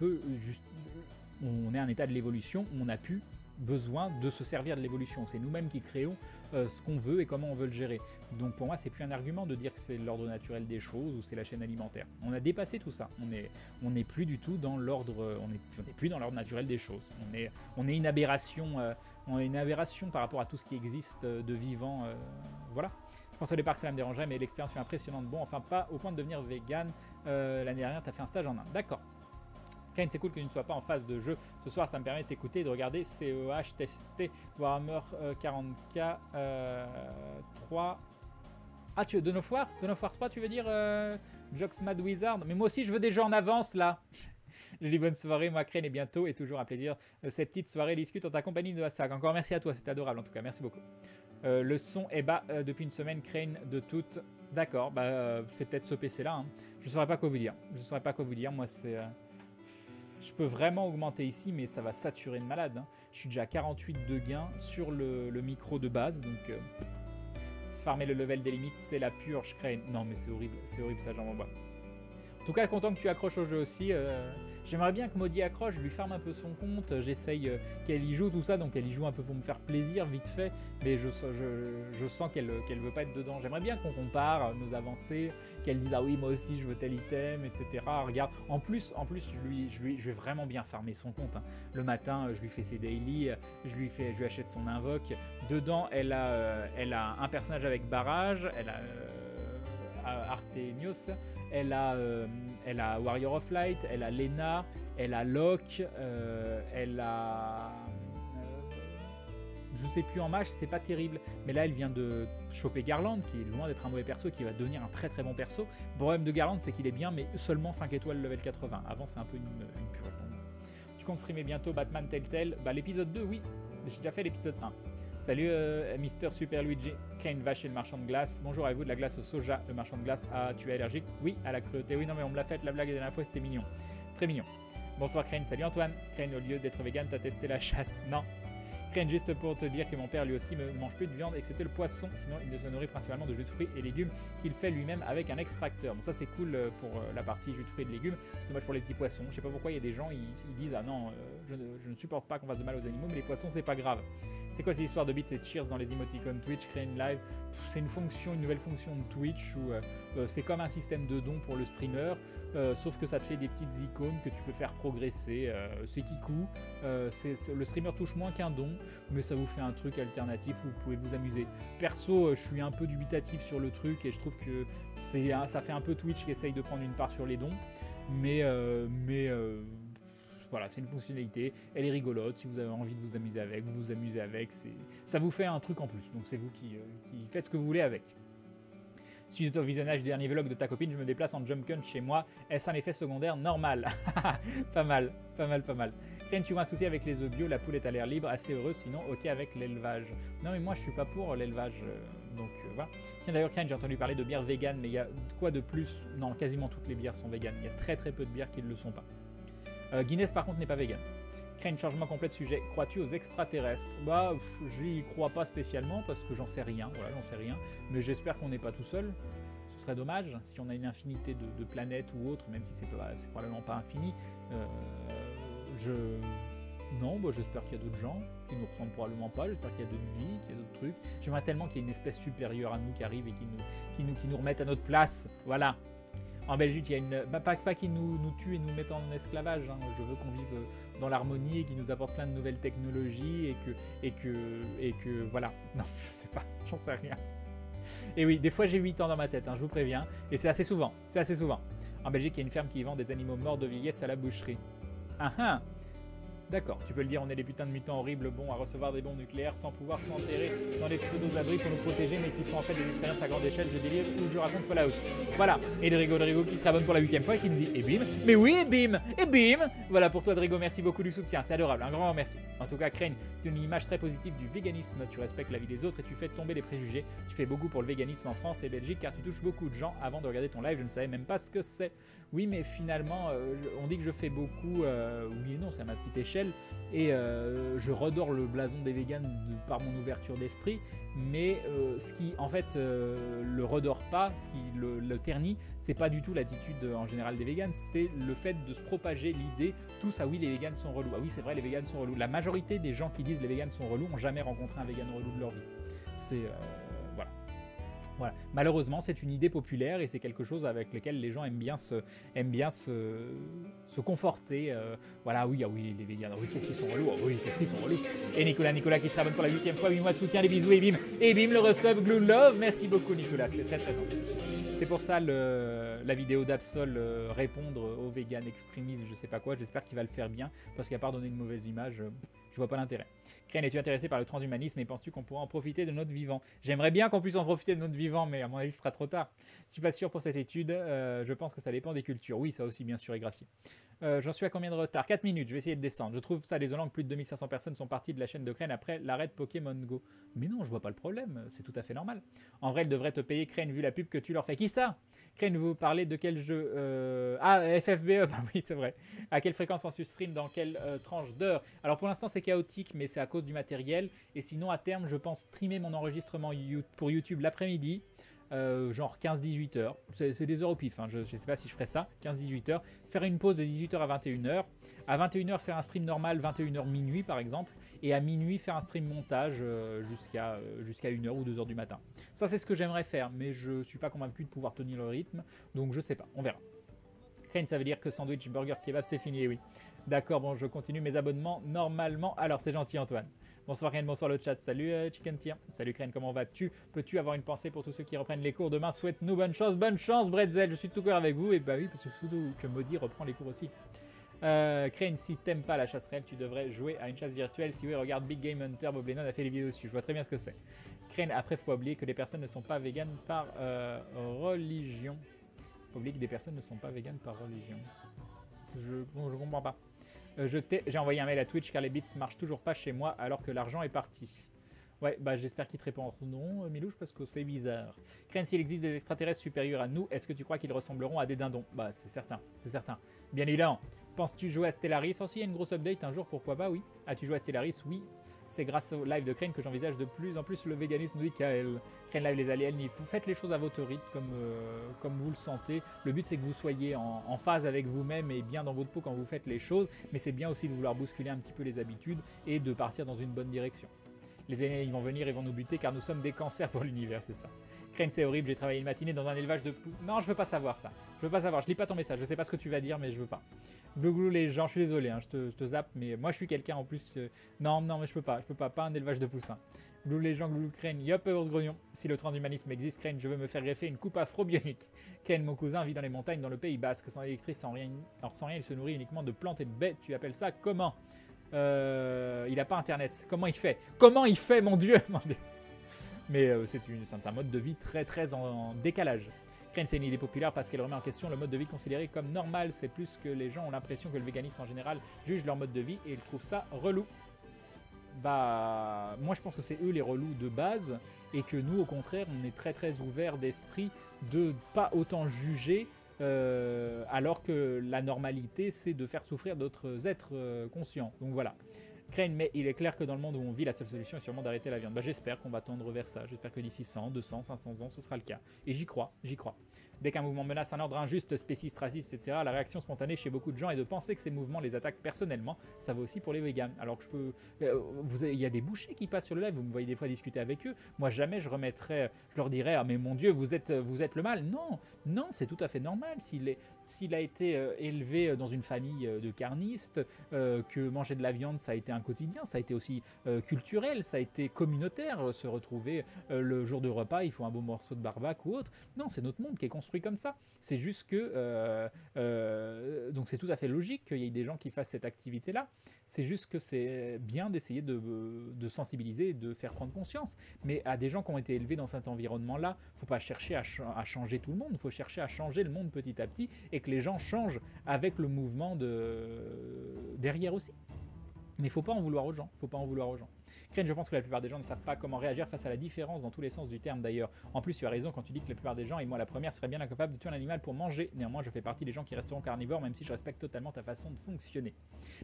on est à un état de l'évolution où on n'a plus besoin de se servir de l'évolution. C'est nous-mêmes qui créons ce qu'on veut et comment on veut le gérer. Donc pour moi, c'est plus un argument de dire que c'est l'ordre naturel des choses ou c'est la chaîne alimentaire. On a dépassé tout ça. On n'est plus du tout dans l'ordre. On n'est plus dans l'ordre naturel des choses. On est une aberration. On est une aberration par rapport à tout ce qui existe de vivant. Voilà. Je pense au départ que ça me dérangerait, mais l'expérience fut impressionnante. Bon, enfin pas au point de devenir vegan. L'année dernière, tu as fait un stage en Inde. D'accord. Kane, c'est cool que tu ne sois pas en phase de jeu. Ce soir, ça me permet de t'écouter et de regarder CEH tester Warhammer 40k 3. Ah, tu veux Dawn of War 3, tu veux dire Jox Mad Wizard? Mais moi aussi, je veux des jeux en avance, là. Je dis bonne soirée, moi, Crane, et bientôt, et toujours un plaisir. Ces petites soirées discutent en ta compagnie de Hassak. Encore merci à toi, c'est adorable, en tout cas, merci beaucoup. Le son est bas depuis une semaine, Crane, de toute... D'accord, c'est peut-être ce PC-là. Hein. Je ne saurais pas quoi vous dire. Moi, c'est... Je peux vraiment augmenter ici, mais ça va saturer de malade. Hein. Je suis déjà à 48 de gain sur le micro de base, donc farmer le level des limites, c'est la purge, Crane. Non, mais c'est horrible ça, j'en vois. En tout cas, content que tu accroches au jeu aussi. J'aimerais bien que Maudit accroche, je lui farme un peu son compte, j'essaye qu'elle y joue, tout ça, donc elle y joue un peu pour me faire plaisir, vite fait, mais je sens qu'elle veut pas être dedans. J'aimerais bien qu'on compare nos avancées, qu'elle dise « Ah oui, moi aussi, je veux tel item, etc. » Regarde, en plus je vais vraiment bien farmer son compte. Hein. Le matin, je lui fais ses daily, je lui achète son invoque. Dedans, elle a un personnage avec barrage, elle a Artemios, elle a Warrior of Light, elle a Lena, elle a Locke, elle a... je sais plus en mage, c'est pas terrible. Mais là, elle vient de choper Garland, qui est loin d'être un mauvais perso, qui va devenir un très très bon perso. Le problème de Garland, c'est qu'il est bien, mais seulement 5 étoiles level 80. Avant, c'est un peu une purge. Tu comptes streamer bientôt Batman Telltale? Bah, l'épisode 2, oui. J'ai déjà fait l'épisode 1. Salut Mister Super Luigi, Crane Vache et le marchand de glace. Bonjour, avez-vous de la glace au soja? Le marchand de glace, ah, tu es allergique? Oui, à la cruauté. Oui, non, mais on me l'a fait la blague la dernière fois, c'était mignon. Très mignon. Bonsoir Crane, salut Antoine. Crane, au lieu d'être vegan, t'as testé la chasse? Non. Crane, juste pour te dire que mon père lui aussi ne mange plus de viande, excepté le poisson, sinon il se nourrit principalement de jus de fruits et légumes qu'il fait lui-même avec un extracteur. Bon, ça c'est cool pour la partie jus de fruits et de légumes, c'est dommage pour les petits poissons. Je sais pas pourquoi il y a des gens, ils disent ah non, je ne supporte pas qu'on fasse de mal aux animaux, mais les poissons c'est pas grave. C'est quoi ces histoires de bits et de cheers dans les emoticons Twitch, Crane Live? C'est une nouvelle fonction de Twitch où c'est comme un système de dons pour le streamer, sauf que ça te fait des petites icônes que tu peux faire progresser. C'est Kikou, le streamer touche moins qu'un don, mais ça vous fait un truc alternatif où vous pouvez vous amuser. Perso, je suis un peu dubitatif sur le truc et je trouve que ça fait un peu Twitch qui essaye de prendre une part sur les dons, mais voilà, c'est une fonctionnalité, elle est rigolote, si vous avez envie de vous amuser avec, vous vous amusez avec, ça vous fait un truc en plus, donc c'est vous qui faites ce que vous voulez avec. Suite au visionnage du dernier vlog de ta copine, je me déplace en jump cut chez moi, est-ce un effet secondaire normal? Pas mal. Crane, tu vois un souci avec les œufs bio, la poule est à l'air libre, assez heureuse, sinon ok avec l'élevage. Non mais moi je suis pas pour l'élevage, donc voilà. Tiens d'ailleurs Crane, j'ai entendu parler de bière vegan, mais il y a quoi de plus? Non, quasiment toutes les bières sont véganes, il y a très très peu de bières qui ne le sont pas. Guinness par contre n'est pas vegan. Crane, changement complet de sujet. Crois-tu aux extraterrestres? Bah, j'y crois pas spécialement parce que j'en sais rien. Voilà, j'en sais rien. Mais j'espère qu'on n'est pas tout seul. Ce serait dommage si on a une infinité de planètes ou autres, même si c'est probablement pas infini. Non, bah, j'espère qu'il y a d'autres gens qui nous ressemblent probablement pas. J'espère qu'il y a d'autres vies, qu'il y a d'autres trucs. J'aimerais tellement qu'il y ait une espèce supérieure à nous qui arrive et qui nous remette à notre place. Voilà. En Belgique, il y a une... pas qui nous tue et nous mette en esclavage. Hein. Je veux qu'on vive dans l'harmonie et qui nous apporte plein de nouvelles technologies et que voilà. Non, je sais pas, j'en sais rien. Et oui, des fois j'ai 8 ans dans ma tête, hein, je vous préviens. Et c'est assez souvent, En Belgique, il y a une ferme qui vend des animaux morts de vieillesse à la boucherie. Ah ah. D'accord, tu peux le dire, on est les putains de mutants horribles bons à recevoir des bombes nucléaires sans pouvoir s'enterrer dans les pseudo-abris pour nous protéger, mais qui sont en fait des expériences à grande échelle, je délire ou je raconte Fallout. Voilà, et Drigo qui se rabonne pour la 8ème fois et qui nous dit « Et bim !» Mais oui, et bim ! Et bim ! Voilà pour toi Drigo, merci beaucoup du soutien, c'est adorable, un grand merci. En tout cas, Crane, tu as une image très positive du véganisme, tu respectes la vie des autres et tu fais tomber les préjugés. Tu fais beaucoup pour le véganisme en France et Belgique car tu touches beaucoup de gens. Avant de regarder ton live, je ne savais même pas ce que c'est. Oui, mais finalement, on dit que je fais beaucoup, oui et non, c'est à ma petite échelle. Et je redore le blason des véganes par mon ouverture d'esprit, mais ce qui en fait le redore pas, ce qui le ternit, c'est pas du tout l'attitude en général des véganes, c'est le fait de se propager l'idée tous ah oui les véganes sont relous, ah oui c'est vrai les véganes sont relous. La majorité des gens qui disent les véganes sont relous ont jamais rencontré un végane relou de leur vie. C'est voilà. Malheureusement, c'est une idée populaire et c'est quelque chose avec lequel les gens aiment bien se conforter. Voilà, oui, ah oui, les véganes, oui, qu'est-ce qu'ils sont relous, oui, qu'est-ce qu'ils sont relous. Et Nicolas qui se rabonne pour la 8ème fois, 8 mois de soutien, les bisous et bim, le resub, glue love, merci beaucoup Nicolas, c'est très très gentil. C'est pour ça la vidéo d'Absol répondre aux véganes extrémistes, je sais pas quoi, j'espère qu'il va le faire bien, parce qu'à part donner une mauvaise image, je vois pas l'intérêt. Crane, es-tu intéressé par le transhumanisme et penses-tu qu'on pourra en profiter de notre vivant? J'aimerais bien qu'on puisse en profiter de notre vivant, mais à mon avis, ce sera trop tard. Je suis pas sûr pour cette étude, je pense que ça dépend des cultures. Oui, ça aussi, bien sûr, et gracieux. J'en suis à combien de retard? 4 minutes, je vais essayer de descendre. Je trouve ça désolant que plus de 2500 personnes sont parties de la chaîne de Crane après l'arrêt de Pokémon Go. Mais non, je vois pas le problème, c'est tout à fait normal. En vrai, ils devraient te payer, Crane, vu la pub que tu leur fais. Qui ça? Crane, vous parlez de quel jeu? Ah, FFBE, bah oui, c'est vrai. À quelle fréquence penses-tu stream? Dans quelle tranche d'heure? Alors pour l'instant, c'est chaotique, mais c'est à cause du matériel. Et sinon, à terme, je pense streamer mon enregistrement pour YouTube l'après-midi. Genre 15-18 heures. C'est des heures au pif, hein. Je ne sais pas si je ferai ça. 15-18 heures. Faire une pause de 18 heures à 21 heures. À 21 heures, faire un stream normal, 21 heures minuit par exemple. Et à minuit, faire un stream montage jusqu'à 1 heure ou 2 heures du matin. Ça, c'est ce que j'aimerais faire, mais je ne suis pas convaincu de pouvoir tenir le rythme. Donc, je sais pas. On verra. Crane, ça veut dire que sandwich, burger, kebab, c'est fini, oui. D'accord, bon, je continue mes abonnements normalement. Alors, c'est gentil, Antoine. Bonsoir, Crane, bonsoir le chat. Salut, Chicken Tier. Salut, Crane, comment vas-tu? Peux-tu avoir une pensée pour tous ceux qui reprennent les cours demain? Souhaite-nous bonne chance, Bretzel. Je suis tout cœur avec vous. Et bah oui, parce que surtout que Maudit reprend les cours aussi. Crane, si t'aimes pas la chasse réelle, tu devrais jouer à une chasse virtuelle. Si oui, regarde Big Game Hunter, Bob Lennon a fait les vidéos dessus. Je vois très bien ce que c'est. Crane, après, faut pas oublier que les personnes ne sont pas véganes par religion. Faut oublier que des personnes ne sont pas véganes par religion. Je comprends pas. J'ai envoyé un mail à Twitch car les bits marchent toujours pas chez moi alors que l'argent est parti. Ouais, bah j'espère qu'il te répondront, Milouche, parce que c'est bizarre. Crane, s'il existe des extraterrestres supérieurs à nous, est-ce que tu crois qu'ils ressembleront à des dindons? Bah c'est certain, c'est certain. Bien évidemment. Penses-tu jouer à Stellaris? Oh, s'il y a une grosse update un jour, pourquoi pas, oui. As-tu joué à Stellaris? Oui. C'est grâce au live de Crane que j'envisage de plus en plus le véganisme, dit Kael. Crane Live les aliens, vous faites les choses à votre rythme comme vous le sentez. Le but c'est que vous soyez en phase avec vous-même et bien dans votre peau quand vous faites les choses, mais c'est bien aussi de vouloir bousculer un petit peu les habitudes et de partir dans une bonne direction. Les aliens ils vont venir, ils vont nous buter car nous sommes des cancers pour l'univers, c'est ça. Crane, c'est horrible, j'ai travaillé une matinée dans un élevage de poules. Non, je veux pas savoir ça. Je veux pas savoir, je lis pas ton message, je sais pas ce que tu vas dire, mais je veux pas. Glou les gens, je suis désolé, hein, je te zappe, mais moi je suis quelqu'un en plus. Non, mais je peux pas un élevage de poussins. Glou les gens, glou Crane, yop, ours grognon. Si le transhumanisme existe, Crane, je veux me faire greffer une coupe afro-bionique. Crane, mon cousin, vit dans les montagnes, dans le Pays Basque, sans électricité, sans rien. Alors sans rien, il se nourrit uniquement de plantes et de baies. Tu appelles ça comment? Il a pas internet. Comment il fait? Comment il fait, mon Dieu, mon Dieu. Mais c'est un mode de vie très en décalage. Crane, c'est une idée populaire parce qu'elle remet en question le mode de vie considéré comme normal. C'est plus que les gens ont l'impression que le véganisme en général juge leur mode de vie et ils trouvent ça relou. Bah, moi je pense que c'est eux les relous de base et que nous au contraire on est très ouvert d'esprit de pas autant juger alors que la normalité c'est de faire souffrir d'autres êtres conscients. Donc voilà. Crane, mais il est clair que dans le monde où on vit, la seule solution est sûrement d'arrêter la viande. Bah, j'espère qu'on va tendre vers ça. J'espère que d'ici 100, 200, 500 ans, ce sera le cas. Et j'y crois. Dès qu'un mouvement menace un ordre injuste, spéciste, raciste, etc., la réaction spontanée chez beaucoup de gens est de penser que ces mouvements les attaquent personnellement. Ça vaut aussi pour les véganes. Alors que je peux... il y a des bouchers qui passent sur le live, vous me voyez des fois discuter avec eux. Moi, jamais je leur dirais « Ah mais mon Dieu, vous êtes le mal ». Non, c'est tout à fait normal. S'il a été élevé dans une famille de carnistes, que manger de la viande, ça a été un quotidien, ça a été aussi culturel, ça a été communautaire, se retrouver le jour de repas, il faut un beau morceau de barbac ou autre. Non, c'est notre monde qui est construit comme ça. C'est juste que... donc c'est tout à fait logique qu'il y ait des gens qui fassent cette activité-là. C'est juste que c'est bien d'essayer de sensibiliser et de faire prendre conscience. Mais à des gens qui ont été élevés dans cet environnement-là, il ne faut pas chercher à changer tout le monde, il faut chercher à changer le monde petit à petit et que les gens changent avec le mouvement derrière aussi. Mais il ne faut pas en vouloir aux gens. Crane, je pense que la plupart des gens ne savent pas comment réagir face à la différence dans tous les sens du terme d'ailleurs. En plus, tu as raison quand tu dis que la plupart des gens, et moi la première, seraient bien incapables de tuer un animal pour manger. Néanmoins, je fais partie des gens qui resteront carnivores même si je respecte totalement ta façon de fonctionner.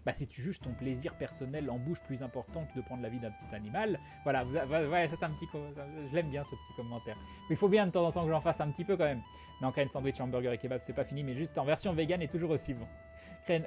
Bah si tu juges ton plaisir personnel en bouche plus important que de prendre la vie d'un petit animal, voilà, ça c'est un petit... Je l'aime bien ce petit commentaire. Mais il faut bien de temps en temps que j'en fasse un petit peu quand même. Non, Crane, sandwich, hamburger et kebab, c'est pas fini, mais juste en version vegan est toujours aussi bon.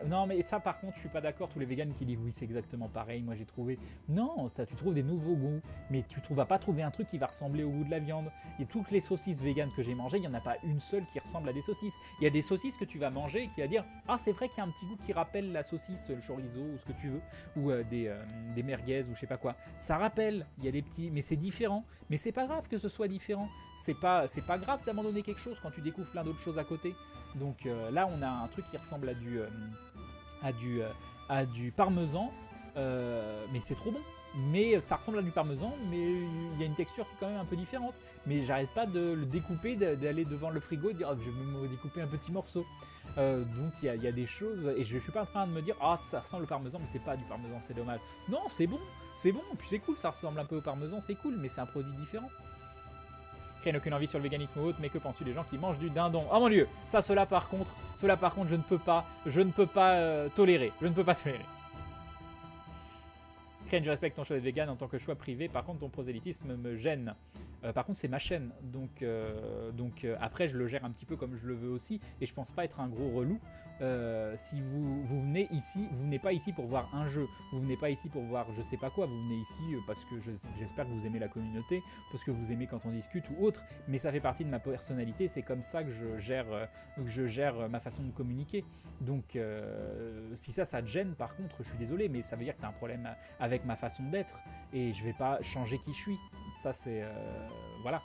Non mais ça par contre je suis pas d'accord, tous les véganes qui disent oui c'est exactement pareil, moi j'ai trouvé, non, tu trouves des nouveaux goûts, mais tu vas pas trouver un truc qui va ressembler au goût de la viande. Et toutes les saucisses véganes que j'ai mangées, il n'y en a pas une seule qui ressemble à des saucisses. Il y a des saucisses que tu vas manger et qui va dire ah c'est vrai qu'il y a un petit goût qui rappelle la saucisse, le chorizo ou ce que tu veux, ou des merguez ou je sais pas quoi, ça rappelle, il y a des petits, mais c'est différent, mais c'est pas grave que ce soit différent, c'est pas grave d'abandonner quelque chose quand tu découvres plein d'autres choses à côté. Donc là on a un truc qui ressemble à du parmesan, mais c'est trop bon. Mais ça ressemble à du parmesan, mais il y a une texture qui est quand même un peu différente. Mais j'arrête pas de le découper, d'aller devant le frigo et de dire oh, je vais me découper un petit morceau. Donc il y a des choses, et je suis pas en train de me dire ah ça ressemble au parmesan, mais c'est pas du parmesan, c'est dommage. Non, c'est bon, puis c'est cool, ça ressemble un peu au parmesan, c'est cool, mais c'est un produit différent. Crane, aucune envie sur le véganisme ou autre, mais que penses-tu des gens qui mangent du dindon? Oh mon dieu, cela par contre je ne peux pas tolérer. Crane, je respecte ton choix d'être vegan en tant que choix privé. Par contre, ton prosélytisme me gêne. Par contre, c'est ma chaîne. Donc après, je le gère un petit peu comme je le veux aussi. Et je pense pas être un gros relou. Si vous venez ici, vous venez pas ici pour voir un jeu. Vous venez pas ici pour voir je sais pas quoi. Vous venez ici parce que j'espère que vous aimez la communauté, parce que vous aimez quand on discute ou autre. Mais ça fait partie de ma personnalité. C'est comme ça que je gère ma façon de communiquer. Donc si ça te gêne, par contre, je suis désolé, mais ça veut dire que tu as un problème avec ma façon d'être. Et je vais pas changer qui je suis. Ça, c'est... voilà.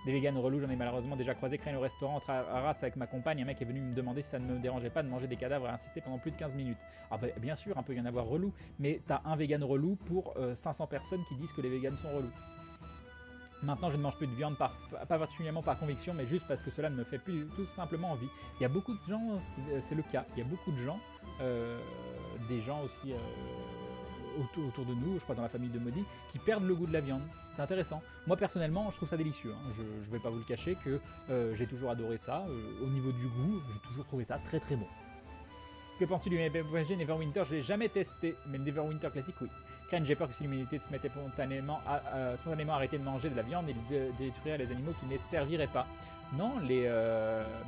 Des véganes relous, j'en ai malheureusement déjà croisé. Crane au restaurant entre Arras avec ma compagne. Un mec est venu me demander si ça ne me dérangeait pas de manger des cadavres et insister pendant plus de 15 minutes. Ah bah, bien sûr, un peu y en avoir relou, mais t'as un vegan relou pour 500 personnes qui disent que les véganes sont relous. Maintenant, je ne mange plus de viande, pas particulièrement par conviction, mais juste parce que cela ne me fait plus tout simplement envie. Il y a beaucoup de gens, c'est le cas, il y a beaucoup de gens, des gens aussi... autour de nous, je crois dans la famille de Maudit, qui perdent le goût de la viande. C'est intéressant. Moi personnellement, je trouve ça délicieux. Hein. Je ne vais pas vous le cacher que j'ai toujours adoré ça. Au niveau du goût, j'ai toujours trouvé ça très très bon. Que penses-tu du MMORPG Neverwinter? Je l'ai jamais testé, mais le Neverwinter classique, oui. Crane, j'ai peur que si l'humanité se mettait spontanément à arrêter de manger de la viande et de détruire les animaux qui ne les serviraient pas. Non,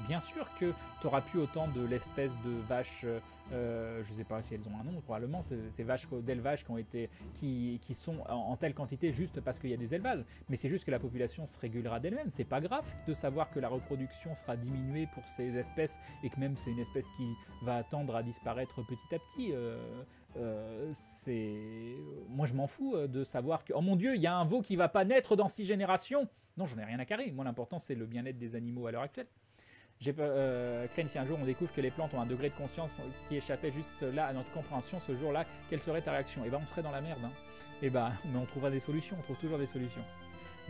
bien sûr que tu auras plus autant de l'espèce de vaches, je sais pas si elles ont un nom, probablement, ces vaches d'élevage qui sont en telle quantité juste parce qu'il y a des élevages. Mais c'est juste que la population se régulera d'elle-même. C'est pas grave de savoir que la reproduction sera diminuée pour ces espèces et que même c'est une espèce qui va tendre à disparaître petit à petit. Moi je m'en fous de savoir que, oh mon Dieu, il y a un veau qui va pas naître dans 6 générations. Non, j'en ai rien à carrer. Moi, l'important, c'est le bien-être des animaux à l'heure actuelle. Crane, si un jour on découvre que les plantes ont un degré de conscience qui échappait juste là à notre compréhension, ce jour-là, quelle serait ta réaction? Eh ben, on serait dans la merde. Hein. Eh ben, mais on trouvera des solutions. On trouve toujours des solutions.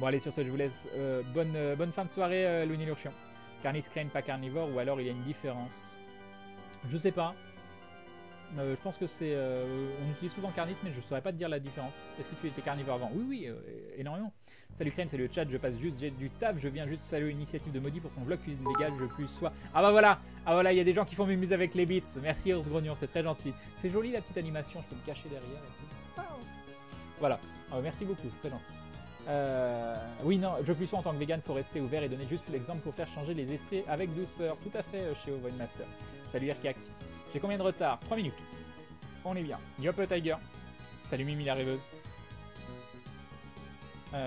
Bon, allez, sur ce, je vous laisse. Bonne fin de soirée, Looney Lurchian. Carnis, Crane, pas carnivore, ou alors il y a une différence? Je sais pas. Je pense que c'est... on utilise souvent Carnis, mais je ne saurais pas te dire la différence. Est-ce que tu étais carnivore avant? Oui, énormément. Salut Crane, c'est le chat, je passe juste, j'ai du taf, je viens juste saluer l'initiative de Maudit pour son vlog cuisine végane, je plus sois... Ah bah voilà, il y a des gens qui font mes muses avec les bits. Merci Ours Grognon, c'est très gentil. C'est joli la petite animation, je peux me cacher derrière et tout. Voilà, merci beaucoup, c'est très gentil. Oui, non, je plus sois en tant que vegan, faut rester ouvert et donner juste l'exemple pour faire changer les esprits avec douceur. Tout à fait, chez Void Master. Salut Erkak. J'ai combien de retard? 3 minutes. On est bien. Yop Tiger. Salut Mimi la rêveuse.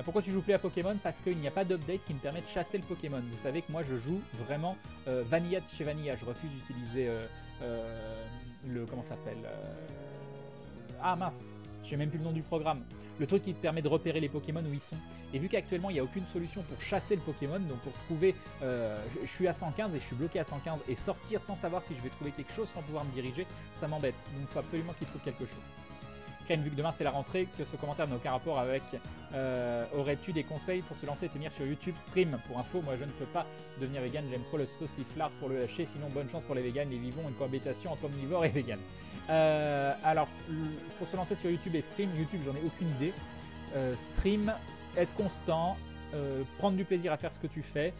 Pourquoi tu joues plus à Pokémon? Parce qu'il n'y a pas d'update qui me permet de chasser le Pokémon. Vous savez que moi je joue vraiment Vanilla de chez Vanilla. Je refuse d'utiliser le... comment ça s'appelle ah mince, je sais même plus le nom du programme. Le truc qui te permet de repérer les Pokémon où ils sont. Et vu qu'actuellement il n'y a aucune solution pour chasser le Pokémon, donc pour trouver, je suis à 115 et je suis bloqué à 115 et sortir sans savoir si je vais trouver quelque chose, sans pouvoir me diriger, ça m'embête. Donc il faut absolument qu'il trouve quelque chose. Crane, vu que demain c'est la rentrée, que ce commentaire n'a aucun rapport avec aurais-tu des conseils pour se lancer et tenir sur YouTube Stream? Pour info, moi je ne peux pas devenir vegan, j'aime trop le sauciflard pour le hacher, sinon bonne chance pour les vegans, les vivons une cohabitation entre omnivores et vegan. Alors, pour se lancer sur YouTube et stream, YouTube j'en ai aucune idée. Stream, être constant, prendre du plaisir à faire ce que tu fais,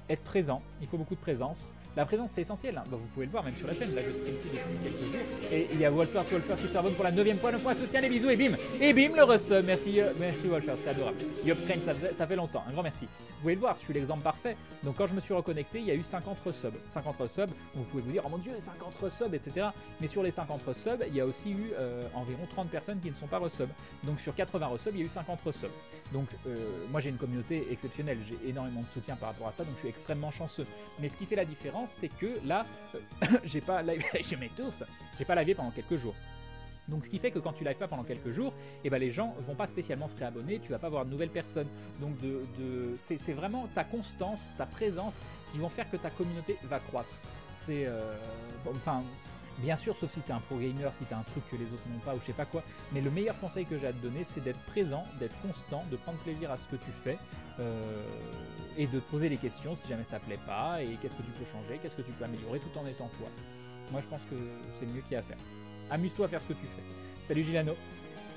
être présent, il faut beaucoup de présence. La présence c'est essentiel, hein. Bah, vous pouvez le voir même sur la chaîne, là je stream depuis quelques jours. Et il y a Wolfer qui se abonne pour la 9e fois, 9 points de soutien, les bisous et bim le resub, merci Wolfer, c'est adorable. Yop Crane, ça fait longtemps, un grand merci. Vous pouvez le voir, je suis l'exemple parfait. Donc quand je me suis reconnecté, il y a eu 50 resubs. 50 resubs, vous pouvez vous dire, oh mon dieu, 50 resubs, etc. Mais sur les 50 resubs, il y a aussi eu environ 30 personnes qui ne sont pas resubs. Donc sur 80 resubs, il y a eu 50 resubs. Donc moi j'ai une communauté exceptionnelle, j'ai énormément de soutien par rapport à ça, donc je suis extrêmement chanceux. Mais ce qui fait la différence, c'est que là, j'ai pas live, je m'étouffe, j'ai pas livé pendant quelques jours. Donc ce qui fait que quand tu live pas pendant quelques jours, eh ben, les gens vont pas spécialement se réabonner, tu vas pas voir de nouvelles personnes. Donc c'est vraiment ta constance, ta présence qui vont faire que ta communauté va croître. C'est bon, enfin, bien sûr, sauf si tu es un pro gamer, si tu as un truc que les autres n'ont pas ou je sais pas quoi. Mais le meilleur conseil que j'ai à te donner, c'est d'être présent, d'être constant, de prendre plaisir à ce que tu fais. Et de te poser des questions si jamais ça plaît pas, et qu'est-ce que tu peux changer, qu'est-ce que tu peux améliorer tout en étant toi. Moi je pense que c'est le mieux qu'il y a à faire. Amuse-toi à faire ce que tu fais. Salut Gilano.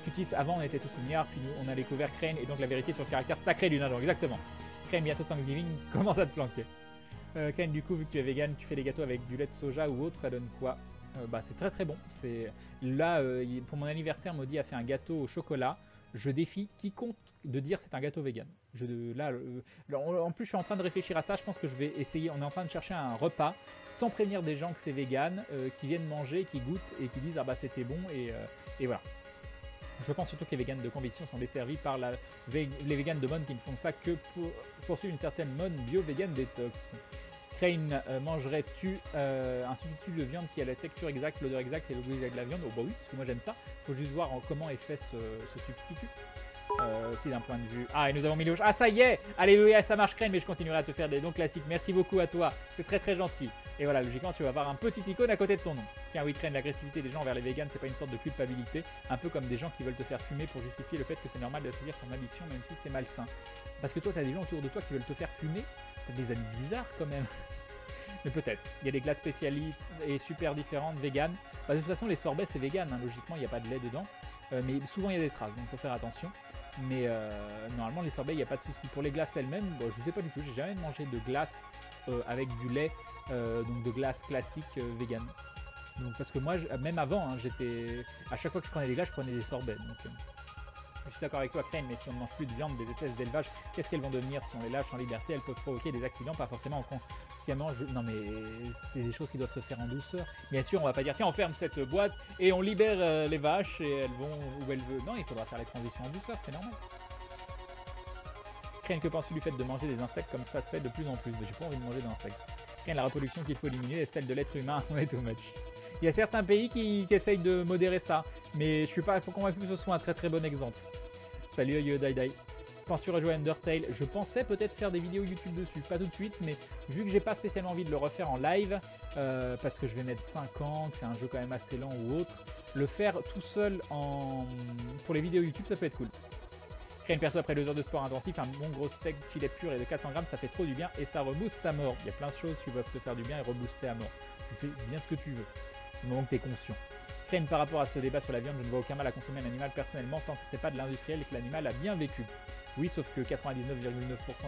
Cutis, avant on était tous milliards, puis nous on a découvert Crane et donc la vérité sur le caractère sacré du nageant. Exactement. Crane, bientôt Thanksgiving, commence à te planquer. Crane, du coup, vu que tu es vegan, tu fais des gâteaux avec du lait de soja ou autre, ça donne quoi? Bah, c'est très très bon. Là, pour mon anniversaire, Maudit a fait un gâteau au chocolat. Je défie quiconque de dire c'est un gâteau vegan. En plus, je suis en train de réfléchir à ça. Je pense que je vais essayer. On est en train de chercher un repas sans prévenir des gens que c'est vegan, qui viennent manger, qui goûtent et qui disent ah bah c'était bon et voilà. Je pense surtout que les véganes de conviction sont desservis par les véganes de mode qui ne font ça que pour poursuivre une certaine mode bio-vegan détox. Crane, mangerais-tu un substitut de viande qui a la texture exacte, l'odeur exacte et le goût exact de la viande? Oh bah oui, parce que moi j'aime ça. Il faut juste voir comment est fait ce substitut. Si d'un point de vue... Ah, et nous avons mis le... Ah, ça y est! Alléluia, ça marche, Crane, mais je continuerai à te faire des dons classiques. Merci beaucoup à toi, c'est très très gentil. Et voilà, logiquement, tu vas avoir un petit icône à côté de ton nom. Tiens, oui, Crane, l'agressivité des gens envers les véganes, c'est pas une sorte de culpabilité. Un peu comme des gens qui veulent te faire fumer pour justifier le fait que c'est normal d'assouvir son addiction, même si c'est malsain. Parce que toi, t'as des gens autour de toi qui veulent te faire fumer. T'as des amis bizarres quand même. Mais peut-être. Il y a des glaces spécialistes et super différentes, vegan. Bah, de toute façon, les sorbets, c'est vegan. Hein. Logiquement, il n'y a pas de lait dedans. Mais souvent, il y a des traces, donc il faut faire attention. Mais normalement, les sorbets, il n'y a pas de souci. Pour les glaces elles-mêmes, bon, je ne sais pas du tout. J'ai jamais mangé de glace avec du lait, donc de glace classique vegan. Donc, parce que moi, même avant, hein, à chaque fois que je prenais des glaces, je prenais des sorbets. Donc, je suis d'accord avec toi, Crane, mais si on ne mange plus de viande des espèces d'élevage, qu'est-ce qu'elles vont devenir si on les lâche en liberté? Elles peuvent provoquer des accidents, pas forcément consciemment. Non, mais c'est des choses qui doivent se faire en douceur. Bien sûr, on va pas dire tiens, on ferme cette boîte et on libère les vaches et elles vont où elles veulent. Non, il faudra faire les transitions en douceur, c'est normal. Crane, que penses-tu du fait de manger des insectes comme ça se fait de plus en plus? Mais j'ai pas envie de manger d'insectes. Crane, la reproduction qu'il faut éliminer est celle de l'être humain. Ouais, too much. Il y a certains pays qui essayent de modérer ça, mais je suis pas convaincu que ce soit un très très bon exemple. Salut Dai. Penses-tu rejouer à Undertale? Je pensais peut-être faire des vidéos YouTube dessus, pas tout de suite, mais vu que j'ai pas spécialement envie de le refaire en live, parce que je vais mettre 5 ans, que c'est un jeu quand même assez lent ou autre, le faire tout seul pour les vidéos YouTube, ça peut être cool. Créer une perso après 2 heures de sport intensif, un bon gros steak filet pur et de 400 grammes, ça fait trop du bien et ça rebooste à mort. Il y a plein de choses qui peuvent te faire du bien et rebooster à mort. Tu fais bien ce que tu veux, du moment que tu es conscient. Crane, par rapport à ce débat sur la viande, je ne vois aucun mal à consommer un animal personnellement tant que c'est pas de l'industriel et que l'animal a bien vécu. Oui, sauf que 99,9%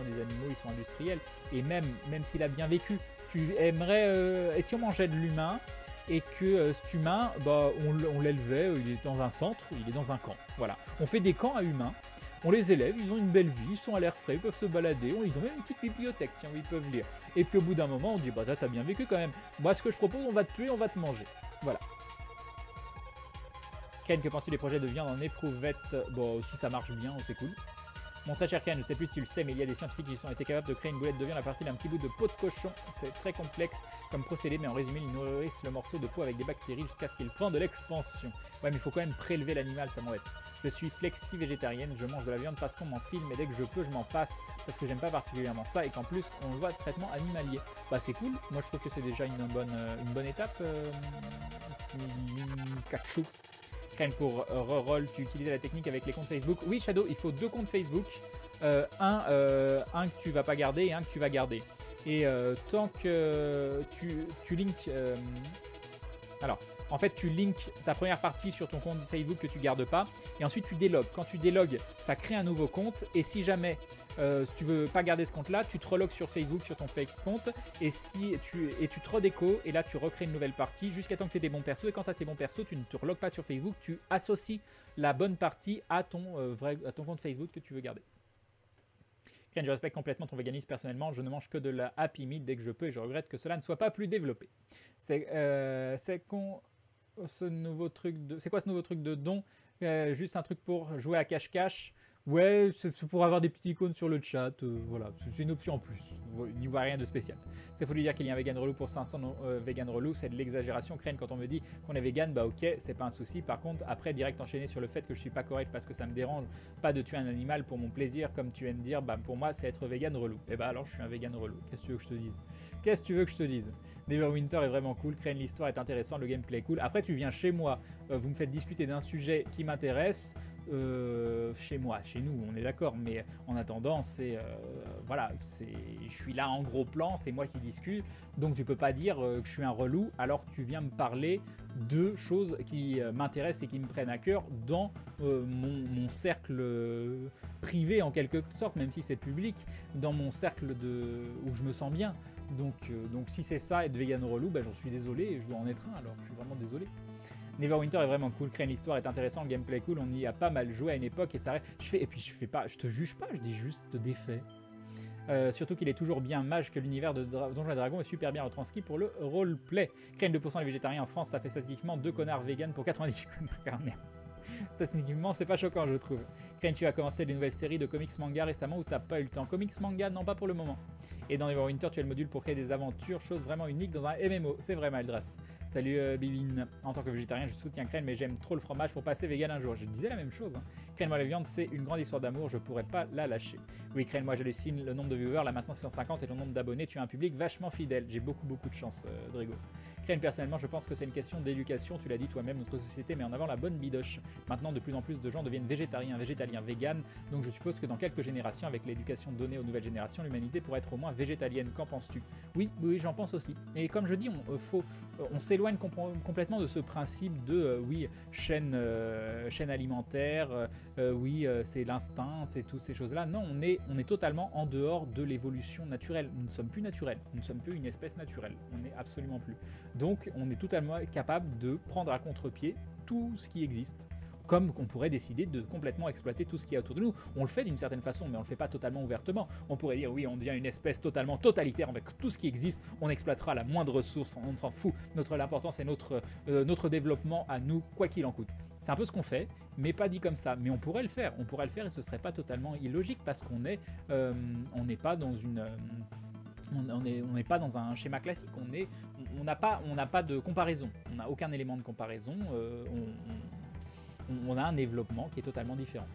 des animaux ils sont industriels et même s'il a bien vécu, tu aimerais. Et si on mangeait de l'humain et que cet humain, bah, on l'élevait, il est dans un centre, il est dans un camp. Voilà. On fait des camps à humains, on les élève, ils ont une belle vie, ils sont à l'air frais, ils peuvent se balader, ils ont même une petite bibliothèque, tiens, où ils peuvent lire. Et puis au bout d'un moment, on dit bah t'as bien vécu quand même. Moi, ce que je propose, on va te tuer, on va te manger. Voilà. Ken, que penses-tu des projets de viande en éprouvette? Bon, si ça marche bien, c'est cool. Mon très cher Ken, je ne sais plus si tu le sais, mais il y a des scientifiques qui ont été capables de créer une boulette de viande à partir d'un petit bout de peau de cochon. C'est très complexe comme procédé, mais en résumé, ils nourrissent le morceau de peau avec des bactéries jusqu'à ce qu'il prenne de l'expansion. Ouais, mais il faut quand même prélever l'animal, ça m'embête. Je suis flexi-végétarienne, je mange de la viande parce qu'on m'en filme, mais dès que je peux, je m'en passe parce que j'aime pas particulièrement ça et qu'en plus, on le voit de traitement animalier. Bah, c'est cool. Moi, je trouve que c'est déjà une bonne étape. Kachu. Pour reroll, tu utilises la technique avec les comptes Facebook. Oui, Shadow, il faut 2 comptes Facebook. Un que tu vas pas garder et un que tu vas garder. Et tant que tu links... alors, en fait, tu links ta première partie sur ton compte Facebook que tu gardes pas. Et ensuite, tu délogues. Quand tu délogues, ça crée un nouveau compte. Et si jamais tu veux pas garder ce compte-là, tu te relogues sur Facebook, sur ton fake compte. Et tu te redéco. Et là, tu recrées une nouvelle partie jusqu'à temps que tu aies des bons persos. Et quand tu as tes bons persos, tu ne te relogues pas sur Facebook. Tu associes la bonne partie à ton compte Facebook que tu veux garder. Je respecte complètement ton véganisme personnellement, je ne mange que de la happy meat dès que je peux et je regrette que cela ne soit pas plus développé. C'est quoi ce nouveau truc de don? Juste un truc pour jouer à cache-cache. Ouais, c'est pour avoir des petits icônes sur le chat, voilà, c'est une option en plus, il n'y voit rien de spécial. C'est faut lui dire qu'il y a un vegan relou pour 500 vegan relou, c'est de l'exagération. Crane, quand on me dit qu'on est vegan, bah ok, c'est pas un souci. Par contre, après, direct enchaîner sur le fait que je suis pas correct parce que ça me dérange pas de tuer un animal pour mon plaisir, comme tu aimes dire, bah pour moi, c'est être vegan relou. Et bah alors, je suis un vegan relou, qu'est-ce que tu veux que je te dise? Qu'est-ce que tu veux que je te dise? Neverwinter est vraiment cool, Crane, l'histoire est intéressante, le gameplay est cool. Après, tu viens chez moi, vous me faites discuter d'un sujet qui m'intéresse. Chez moi, chez nous, on est d'accord, mais en attendant, voilà, je suis là en gros plan, c'est moi qui discute, donc tu peux pas dire que je suis un relou alors que tu viens me parler de choses qui m'intéressent et qui me prennent à cœur dans mon cercle privé en quelque sorte, même si c'est public, dans mon cercle où je me sens bien. Donc si c'est ça, être vegan relou, bah, j'en suis désolé, et je dois en être un alors, je suis vraiment désolé. Neverwinter est vraiment cool, Crane, l'histoire est intéressante, le gameplay cool, on y a pas mal joué à une époque et ça reste... je te juge pas, je dis juste des faits. Surtout qu'il est toujours bien mage que l'univers de Donjons et Dragons est super bien retranscrit pour le roleplay. Crane 2% les végétariens en France, ça fait statistiquement 2 connards vegan pour 98 connards carnés. Techniquement, c'est pas choquant, je trouve. Crane, tu as commencé les nouvelles séries de comics manga récemment ou t'as pas eu le temps? Comics manga, non, pas pour le moment. Et dans Neverwinter, tu as le module pour créer des aventures, chose vraiment unique dans un MMO. C'est vrai, Maldras. Salut Bibine. En tant que végétarien, je soutiens Crane, mais j'aime trop le fromage pour passer vegan un jour. Je disais la même chose. Hein. Crane, moi, la viande, c'est une grande histoire d'amour, je pourrais pas la lâcher. Oui, Crane, moi, j'hallucine le nombre de viewers, là maintenant c'est 150 et le nombre d'abonnés, tu as un public vachement fidèle. J'ai beaucoup de chance, Drigo. Crane, personnellement, je pense que c'est une question d'éducation, tu l'as dit toi-même, notre société met en avant la bonne bidoche. Maintenant, de plus en plus de gens deviennent végétariens, vegan, donc je suppose que dans quelques générations, avec l'éducation donnée aux nouvelles générations, l'humanité pourrait être au moins végétalienne. Qu'en penses-tu? Oui, j'en pense aussi. Et comme je dis, on s'éloigne complètement de ce principe de chaîne alimentaire, c'est l'instinct, c'est toutes ces choses-là. Non, on est totalement en dehors de l'évolution naturelle. Nous ne sommes plus naturels, nous ne sommes plus une espèce naturelle. On n'est absolument plus. Donc, on est totalement capable de prendre à contre-pied tout ce qui existe. Comme on pourrait décider de complètement exploiter tout ce qu'il y a autour de nous. On le fait d'une certaine façon, mais on le fait pas totalement ouvertement. On pourrait dire, oui, on devient une espèce totalement totalitaire avec tout ce qui existe, on exploitera la moindre ressource, on s'en fout. L'important, c'est notre développement à nous, quoi qu'il en coûte. C'est un peu ce qu'on fait, mais pas dit comme ça. Mais on pourrait le faire et ce serait pas totalement illogique parce qu'on n'est pas dans une... On n'est pas dans un schéma classique, on n'a pas de comparaison, on n'a aucun élément de comparaison, on a un développement qui est totalement différent.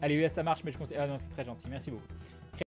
Allez US ça marche mais je compte... Ah non c'est très gentil, merci beaucoup.